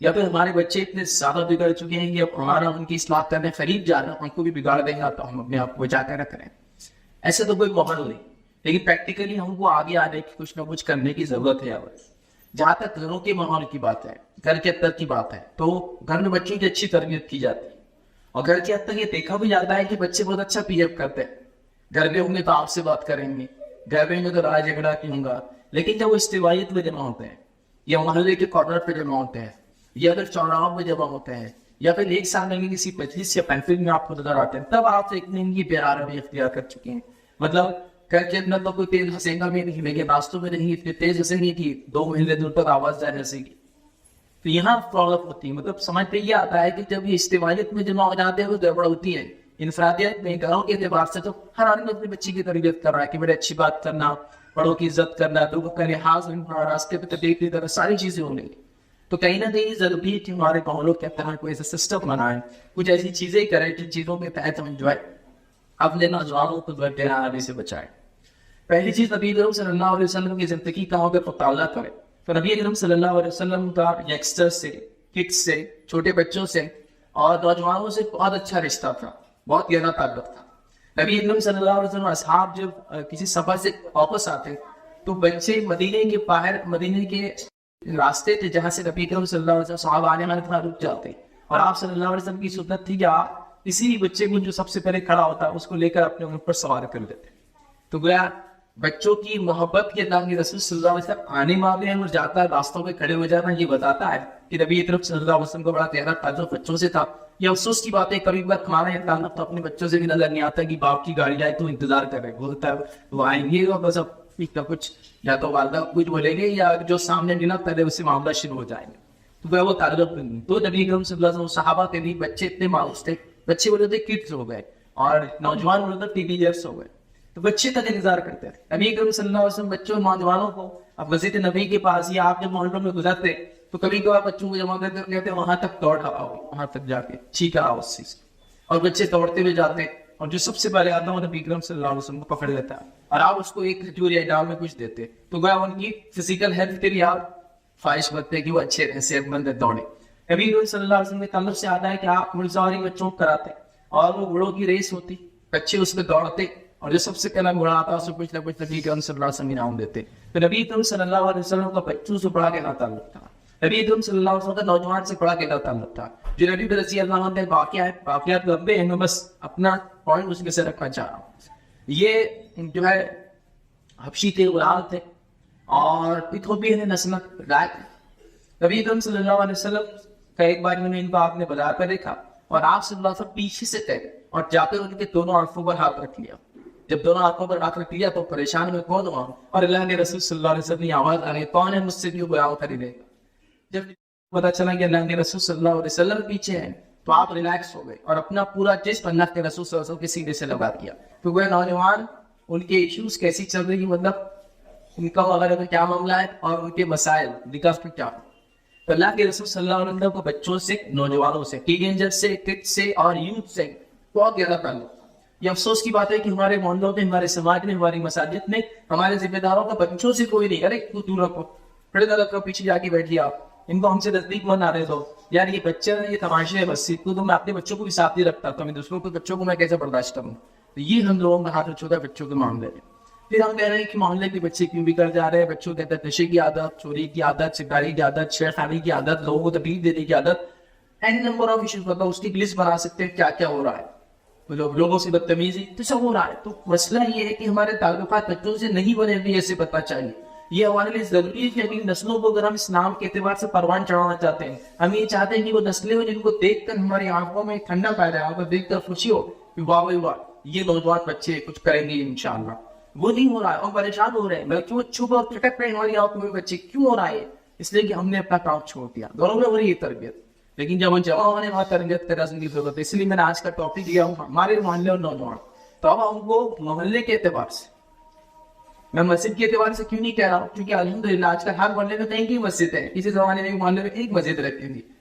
یا پھر ہمارے بچے اتنے زیادہ بگڑ چکے ہیں کہ اب ہمارا ان کی اصلاح کرنے قریب جا رہا ہے, ان کو بھی بگاڑ دیں گا تو ہم اپنے آپ کو بچا کر رکھ رہے ہیں. ایسا تو کوئی ماحول نہیں, لیکن پریکٹیکلی ہم کو آگے آنے کی کچھ نہ کچھ کرنے کی ضرورت ہے. جہاں تک گھروں کے ماحول کی بات ہے, گھر کے اندر کی بات ہے, تو گھر میں بچوں کی اچھی تربیت کی جاتی ہے, اور گھر کے اندر یہ دیکھا بھی جاتا ہے کہ بچے بہت اچھا پی ایف کرتے ہیں. گھر میں ہوں گے تو آپ سے بات کریں گے, گھر میں ہوں گے تو لڑائی جھگڑا کی ہوں گا, لیکن جب وہ اجتماعیت میں جمع ہوتے ہیں, یا محلے کے کارنر پہ جمع ہوتے ہیں, یا پھر چوراہوں میں جمع ہوتے ہیں, یا پھر ایک سال میں کسی مجلس یا محفل میں آپ کو نظر آتے ہیں, تب آپ ایک دن کی پیار روی اختیار کر چکے ہیں. مطلب گھر کے اندر تو کوئی تیز ہنسے گا بھی نہیں, لیکن راستوں میں نہیں اتنے تیز ہنسیں گے کہ 2 مہینے دور تک آواز جائے ہنسے گی. تو یہاں پرابلم ہوتی ہے. مطلب سمجھ پہ یہ آتا ہے کہ جب یہ اجتماعیت میں جمع ہو جاتے ہیں تو گڑبڑ ہوتی ہے. انفرادیت میں گھروں کے اعتبار سے تو ہر آدمی اپنے بچے کی تربیت کر رہا ہے کہ بڑے اچھی بات کرنا, بڑوں کی عزت کرنا, لوگوں کا لحاظ رکھنا, راستے پہ تکلیف نہیں کرنا, ساری چیزیں ہونے گی. تو کہیں نہ کہیں ضروری ہے کہ ہمارے ماحولوں کے تحت کوئی ایسا سسٹم بنائیں, کچھ ایسی چیزیں کریں جن چیزوں کے تحت ہم انجوائے اپنے نوجوانوں کو بے سے بچائیں. پہلی چیز نبی اکرم صلی اللہ علیہ وسلم کی زندگی کا اگر مطالعہ کریں تو نبی اکرم صلی اللہ علیہ وسلم کا یگسٹر سے, کڈس سے, چھوٹے بچوں سے اور نوجوانوں سے بہت اچھا رشتہ تھا, بہت گہرا تعلق تھا. نبی اکرم صلی اللہ علیہ وسلم اصحاب جب کسی سفر سے واپس آتے تو بچے مدینے کے باہر, مدینے کے راستے تھے جہاں سے نبی اکرم صلی اللہ علیہ وسلم صحابہ آنے والے تھا رک جاتے, اور آپ صلی اللہ علیہ وسلم کی سنت تھی کہ آپ کسی بھی بچے کو جو سب سے پہلے کھڑا ہوتا اس کو لے کر اپنے اوپر سوار کر دیتے. تو گویا بچوں کی محبت کے اللہ کے رسول صلی اللہ علیہ وسلم آنے والے ہیں اور جاتا ہے راستوں میں کھڑے ہو جانا, یہ بتاتا ہے کہ نبی اکرم صلی اللہ علیہ وسلم کو بڑا گہرا تعلق بچوں سے تھا. یہ افسوس کی بات ہے کبھی بار ہمارا یہ تعلق تو اپنے بچوں سے بھی نظر نہیں آتا کہ باپ کی گاڑی آئے تو انتظار کر رہے, بولتا ہے وہ آئیں گے اور بس اب کچھ یا تو والدہ کچھ بولیں گے یا جو سامنے ملا پہلے اس سے معاملہ شروع ہو جائیں گے. تو وہ تعلق نہیں. تو نبی اکرم صلی اللہ علیہ وسلم صحابہ کے لیے بچے اتنے ماؤس تھے, بچے بولے تھے کڈس ہو گئے اور نوجوان بولے تھے ٹین ایجرس ہو گئے, تو بچے تک انتظار کرتے تھے. نبی اکرم صلی اللہ علیہ وسلم بچوں نوجوانوں کو اب مسجد نبی کے پاس یا آپ جب محلوں میں گزرتے تو کبھی کبھار بچوں کو جمع کر کہتے وہاں تک دوڑ آؤ, وہاں تک جا کے چیخ آؤ اس چیز, اور بچے دوڑتے ہوئے جاتے اور جو سب سے پہلے آتا ہے نبی اکرم صلی اللہ علیہ وسلم کو پکڑ لیتا ہے اور آپ اس کو ایک کھجور یا ڈال میں کچھ دیتے, تو گویا ان کی فزیکل ہیلتھ کے لیے آپ خواہش کرتے کہ وہ اچھے رہے, صحت مند دوڑے. نبی اکرم صلی اللہ علیہ وسلم کے تعلق سے آتا ہے کہ آپ مرزاواری بچوں کو کراتے اور وہ گھوڑوں کی ریس ہوتی, بچے اس میں دوڑتے اور جو سب سے پہلا گھوڑا آتا اس کو کچھ نہ کچھ نبی اکرم صلی اللہ علیہ وسلم انعام دیتے. تو نبی اکرم صلی اللہ علیہ وسلم کا بچوں سے بڑا گہرا تعلق تھا. نبی اکرم صلی اللہ علیہ وسلم کا نوجوان سے بڑا گہرا تعلق تھا. جو نبی رضی اللہ عنہ کے واقعات لمبے ہیں, میں بس اپنا پوائنٹ اس میں سے رکھنا چاہ رہا ہوں. یہ جو ہے حبشی تھے, غلام تھے اور ایتھوپین نسل رائے تھے. نبی اکرم صلی اللہ علیہ وسلم کا ایک بار میں نے ان کو آپ نے بازار پہ دیکھا اور آپ صلی اللہ علیہ وسلم پیچھے سے تھے اور جا کر ان کے دونوں آنکھوں پر ہاتھ رکھ لیا. جب دونوں آنکھوں پر ہاتھ رکھ لیا تو پریشان میں کون ہوا, اور اللہ کے رسول صلی اللہ علیہ وسلم کی آواز آ رہی, کون ہے مجھ سے بھی بیان خریدے گا. جب پتا چلا کہ اللہ کے رسول صلی اللہ علیہ وسلم پیچھے ہیں تو آپ ریلیکس ہو گئے اور اپنا پورا جسم اللہ کے رسول صلی اللہ علیہ وسلم کے سینے سے لگا دیا. تو وہ نوجوان ان کے ایشوز کیسی چل رہی, مطلب ان کا وغیرہ میں کیا معاملہ ہے اور ان کے مسائل نکاح میں کیا. تو اللہ کے رسول صلی اللہ علیہ وسلم کو بچوں سے, نوجوانوں سے, ٹین ایجر سے, کڈ سے اور یوتھ سے بہت گہرا تعلق. یہ افسوس کی بات ہے کہ ہمارے محلوں میں, ہمارے سماج میں, ہماری مساجد میں ہمارے ذمہ داروں کا بچوں سے کوئی نہیں. ارے تو دور رکھو, بڑے دل رکھو, پیچھے جا کے بیٹھ گیا, ان کو ہم سے نزدیک بنا رہے تو یار یہ بچے ہیں, یہ تماشے ہے بس. تو میں اپنے بچوں کو بھی ساتھ نہیں رکھتا, تو میں دوسروں کے بچوں کو میں کیسے برداشت کروں. تو یہ ہم لوگوں کا ہاتھ چھوٹا بچوں کے معاملے میں. پھر ہم کہہ رہے ہیں کہ محلے کے بچے کیوں بگڑ جا رہے ہیں. بچوں کے اندر نشے کی عادت, چوری کی عادت, سگاری کی عادت, شیر خانی کی عادت, لوگوں کو تکلیف دینے کی عادت, این نمبر آف ایشوز. مطلب اس کی لسٹ بنا سکتے ہیں کیا کیا ہو رہا ہے. لوگوں سے بدتمیزی تو سب ہو رہا ہے. تو مسئلہ یہ ہے کہ ہمارے تعلقات بچوں سے نہیں بنے ہوئے, ایسے بننا چاہیے. یہ ہمارے لیے ضروری ہے کہ اگلی نسلوں کو اگر ہم اسلام کے اعتبار سے پروان چڑھانا چاہتے ہیں, ہم یہ چاہتے ہیں کہ وہ نسلیں ہو جن کو دیکھ کر ہماری آنکھوں میں ٹھنڈا پیدا ہو, دیکھ کر خوشی ہو کہ واہ واہ یہ نوجوان بچے کچھ کریں گے انشاءاللہ. وہ نہیں ہو رہا ہے اور پریشان ہو رہے ہیں, بلکہ وہ چھپ اور پھٹک رہے ہیں ہماری آنکھوں میں. بچے کیوں ہو رہا ہے؟ اس لیے کہ ہم نے اپنا کام چھوڑ دیا. گھروں میں ہو رہی ہے تربیت, لیکن جب ہم جمع ہونے وہاں تربیت کرنے کی ضرورت ہے. اس لیے میں نے آج کا ٹاپک دیا ہوں ہمارے محلے اور نوجوان. تو اب ہم کو محلے کے اعتبار سے, میں مسجد کے اعتبار سے کیوں نہیں کہہ رہا ہوں, کیونکہ الحمدللہ آج کل ہر محلے میں کہیں کی مسجد ہے. اسی زمانے میں محلے میں ایک مسجد رکھتی تھی,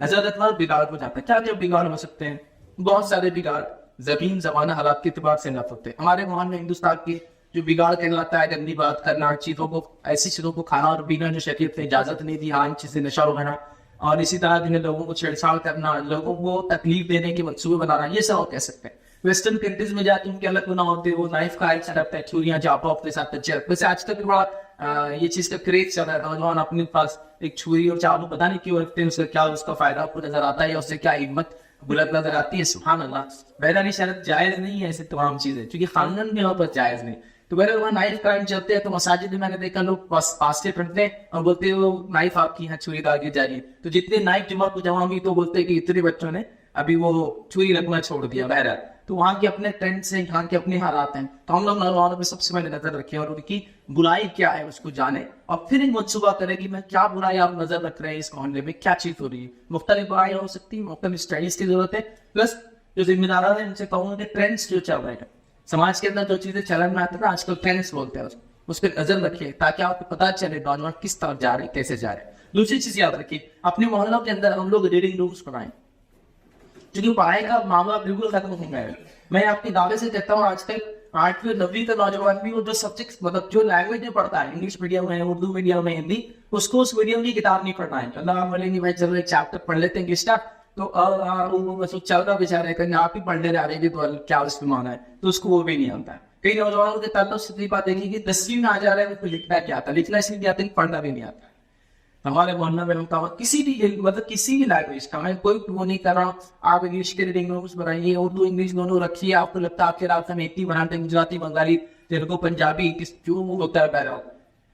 حضرت اکبر بگاڑ ہو جاتا ہے. کیا کیا بگاڑ ہو سکتے ہیں؟ بہت سارے بگاڑ زمین زمانہ حالات کے اعتبار سے نہ ہوتے ہیں. ہمارے ماحول میں ہندوستان کے جو بگاڑ کہلاتا ہے گندی بات کرنا, چیزوں کو ایسی چیزوں کو کھانا اور پینا جو شریعت نے اجازت نہیں دی, عام چیزیں نشہ وغیرہ, اور اسی طرح جنہیں لوگوں کو چھیڑچھاڑ کرنا, لوگوں کو تکلیف دینے کے منصوبے بنانا, یہ سب کہہ سکتے ہیں. ویسٹرن کنٹریز میں جاتے ان کے الگ گناہ ہوتے ہیں, وہ نائف کا ایسا کرتے ہیں, چھریاں جاپا اپنے ساتھ ویسے آج تک بڑا یہ چیز کا کریز چل رہا ہے. نوجوان اپنے پاس ایک چھری اور چاقو پتہ نہیں کیوں رکھتے ہیں, اس کا کیا اس کا فائدہ آپ کو نظر آتا ہے یا اس سے کیا ہمت بلند نظر آتی ہے. سبحان اللہ, بہرحال شاید جائز نہیں ہے ایسے تمام چیزیں, کیونکہ خاندان میں وہاں پر جائز نہیں. تو بہرحال وہاں نائف کرائم چلتے ہیں, تو مساجد میں نے دیکھا لوگ پاستے پڑھتے ہیں اور بولتے ہیں وہ نائف آپ کی یہاں چھری دار کی جا رہی ہے. تو جتنے نائف جمعہ کو جمع ہوئی تو بولتے ہیں کہ اتنے بچوں نے ابھی وہ چھری رکھنا چھوڑ دیا. بہرحال تو وہاں کے اپنے ٹرینڈس ہیں, یہاں کے اپنے حالات ہیں, تو ہم لوگ نوجوانوں پہ سب سے پہلے نظر رکھیں اور ان کی برائی کیا ہے اس کو جانیں, اور پھر ایک منصوبہ کریں کہ میں کیا برائی آپ نظر رکھ رہے ہیں, اس معاملے میں کیا چیز ہو رہی ہے. مختلف برائیاں ہو سکتی ہیں, مختلف اسٹڈیز کی ضرورت ہے, پلس جو ذمہ داران ہیں ان سے کہوں گا کہ ٹرینڈس جو چل رہے ہیں سماج کے اندر, جو چیزیں چلن میں آتی ہیں آج کل ٹرینڈس بولتے ہیں, اس پہ نظر رکھیے تاکہ آپ کو پتا چلے نوجوان کس طرف جا رہے ہیں, کیسے جا رہے ہیں. دوسری چیز یاد رکھیے, اپنے محلوں کے اندر ہم لوگ ریڈنگ رومس بنائیں, کیونکہ پڑھائی کا معاملہ بالکل ختم ہو گیا ہے. میں آپ کی دعوے سے کہتا ہوں آج تک 8ویں 9ویں کا نوجوان بھی وہ جو سبجیکٹ مطلب جو لینگویج میں پڑھتا ہے, انگلش میڈیم میں, اردو میڈیم میں, ہندی, اس کو اس میڈیم کی کتاب نہیں پڑھنا ہے. اللہ بولیں گے بھائی چلو ایک چیپٹر پڑھ لیتے ہیں انگلش کا, تو چل رہا بیچارے کہ آپ ہی پڑھنے جا رہے ہیں تو کیا اس میں مانا ہے, تو اس کو وہ بھی نہیں آتا ہے. کئی نوجوانوں کے تعلق سے بات دیکھیں کہ 10ویں میں آ جا رہے ہیں, ان کو لکھنا کیا آتا ہے, لکھنا اس لیے نہیں آتا کہ پڑھنا بھی نہیں آتا. ہمارے محلہ میں کسی بھی مطلب کسی بھی لینگویج کا میں کوئی وہ نہیں کر رہا, آپ انگلش کے ریڈنگ رومس بنائیے, اردو انگلش دونوں رکھیے. آپ کو لگتا ہے آپ کے رابطہ میں اتنی بناتے ہیں گجراتی, بنگالی, تیلگو, پنجابی, جو ہوتا ہے پہلا.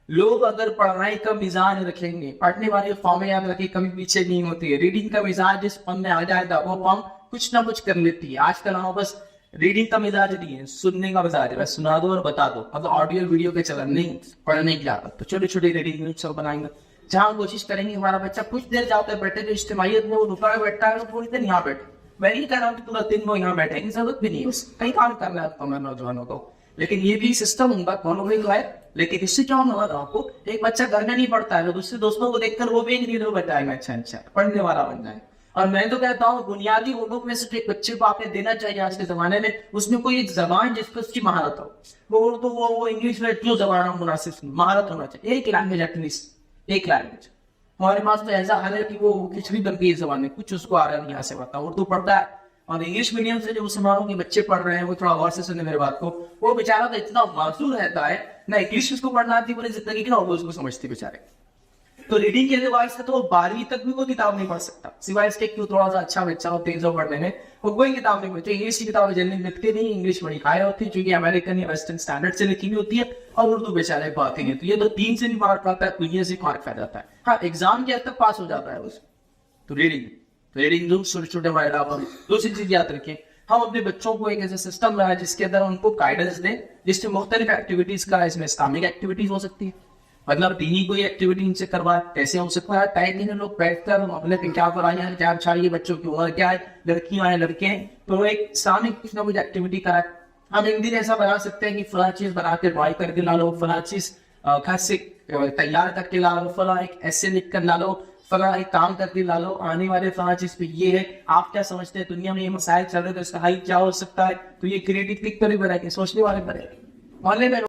لوگ اگر پڑھائی کا مزاج رکھیں گے, پڑھنے والی قومیں یاد رکھیں کبھی پیچھے نہیں ہوتی ہے. ریڈنگ کا مزاج جس قوم میں آ جائے گا وہ قوم کچھ نہ کچھ کر لیتی ہے. آج کل ہم بس ریڈنگ کا مزاج نہیں ہے, سننے کا مزاج ہے, بس سنا دو اور بتا دو. مطلب آڈیو ویڈیو کے چلن نہیں, پڑھنے کی عادت. تو چھوٹے چھوٹے ریڈنگ رومس بنائیں گے جہاں کوشش کریں گے ہمارا بچہ کچھ دیر جاؤ کر بیٹھے, جو اجتماعیت میں وہ رکا بیٹھتا ہے, وہ تھوڑی دیر یہاں بیٹھے. میں نہیں کہہ رہا ہوں کہ پورا دن وہ یہاں بیٹھے, ضرورت بھی نہیں ہے, کئی کام کرنا ہے ہمارے نوجوانوں کو. لیکن یہ بھی سسٹم ہوگا کونوں میں ہے. لیکن اس سے کیا ہوگا, آپ کو ایک بچہ گھر میں نہیں پڑھتا ہے, دوسرے دوستوں کو دیکھ کر وہ بھی انگلش بتائے گا, اچھا اچھا پڑھنے والا بن جائے. اور میں تو کہتا ہوں بنیادی علوم میں سے ایک بچے کو آپ نے دینا چاہیے آج کے زمانے میں, اس میں کوئی ایک زبان جس پر اس کی مہارت ہو. وہ اردو وہ انگلش میں جو زبان مناسب مہارت ہونا چاہیے, ایک لینگویج ایٹ لیسٹ, ایک لینگویج. ہمارے پاس تو ایسا حال ہے کہ وہ کچھ بھی بنتی ہے زبان میں, کچھ اس کو آ رہا نہیں, یہاں سے پڑھتا اردو پڑھتا ہے, اور انگلش میڈیم سے جو مسلمانوں کے بچے پڑھ رہے ہیں وہ تھوڑا غور سے سنیں میرے بات کو, وہ بیچارہ تو اتنا معذور رہتا ہے, نہ انگلش اس کو پڑھنا آتی پوری زندگی کی, نہ اردو اس کو سمجھتی بیچارے. تو ریڈنگ کے لحاظ سے تو 12ویں تک بھی کوئی کتاب نہیں پڑھ سکتا, سوائے اس کے کیوں تھوڑا سا اچھا بچہ ہو, تیز ہو پڑھنے میں, وہ کوئی کتاب نہیں پڑھتی. انگلش کی کتابیں جنرلی لکھتے نہیں, انگلش بڑی ہائی ہوتی ہے چونکہ امریکن یا ویسٹرن اسٹینڈرڈ سے لکھی ہوئی ہوتی ہے, اور اردو بیچارے پڑھتے ہیں. تو یہ تو 3 سے بھی مارک پاتا ہے, دنیا سے مارک پا جاتا ہے. ہاں ایگزام کے حد تک پاس ہو جاتا ہے اس. تو ریڈنگ روم چھوٹے چھوٹے وائڈ. دوسری چیز یاد رکھیں, ہم اپنے بچوں کو ایک ایسا سسٹم بنائیں جس کے اندر ان کو گائیڈنس دیں, جس میں مختلف ایکٹیویٹیز کا, اس میں اسلامک ایکٹیویٹیز ہو سکتی ہے, مطلب دینی کوئی ایکٹیویٹی ان سے کروائے, ایسے ہو سکتا ہے ٹائم دن لوگ بیٹھ کر اپنے کیا کرائیں, کیا چاہیے بچوں کی عمر کیا ہے, لڑکیاں ہیں لڑکے ہیں, تو ایک اسلامک کچھ نہ کچھ ایکٹیویٹی کرائے. ہم ایک دن ایسا بنا سکتے ہیں کہ فلاں چیز بنا کے ڈرائی کر کے لا لو, فلاں چیز خاص سے تیار کر کے لا لو, فلاں ایک ایسے لکھ کر لا لو, فلاں ایک کام کر کے لا لو, آنے والے فلاں چیز پہ یہ ہے, آپ کیا سمجھتے ہیں دنیا میں یہ مسائل چل رہے تو اس کا حل کیا ہو سکتا ہے. تو یہ کریٹو تھنک پر بھی بنا کے سوچنے والے بنے. محلے میں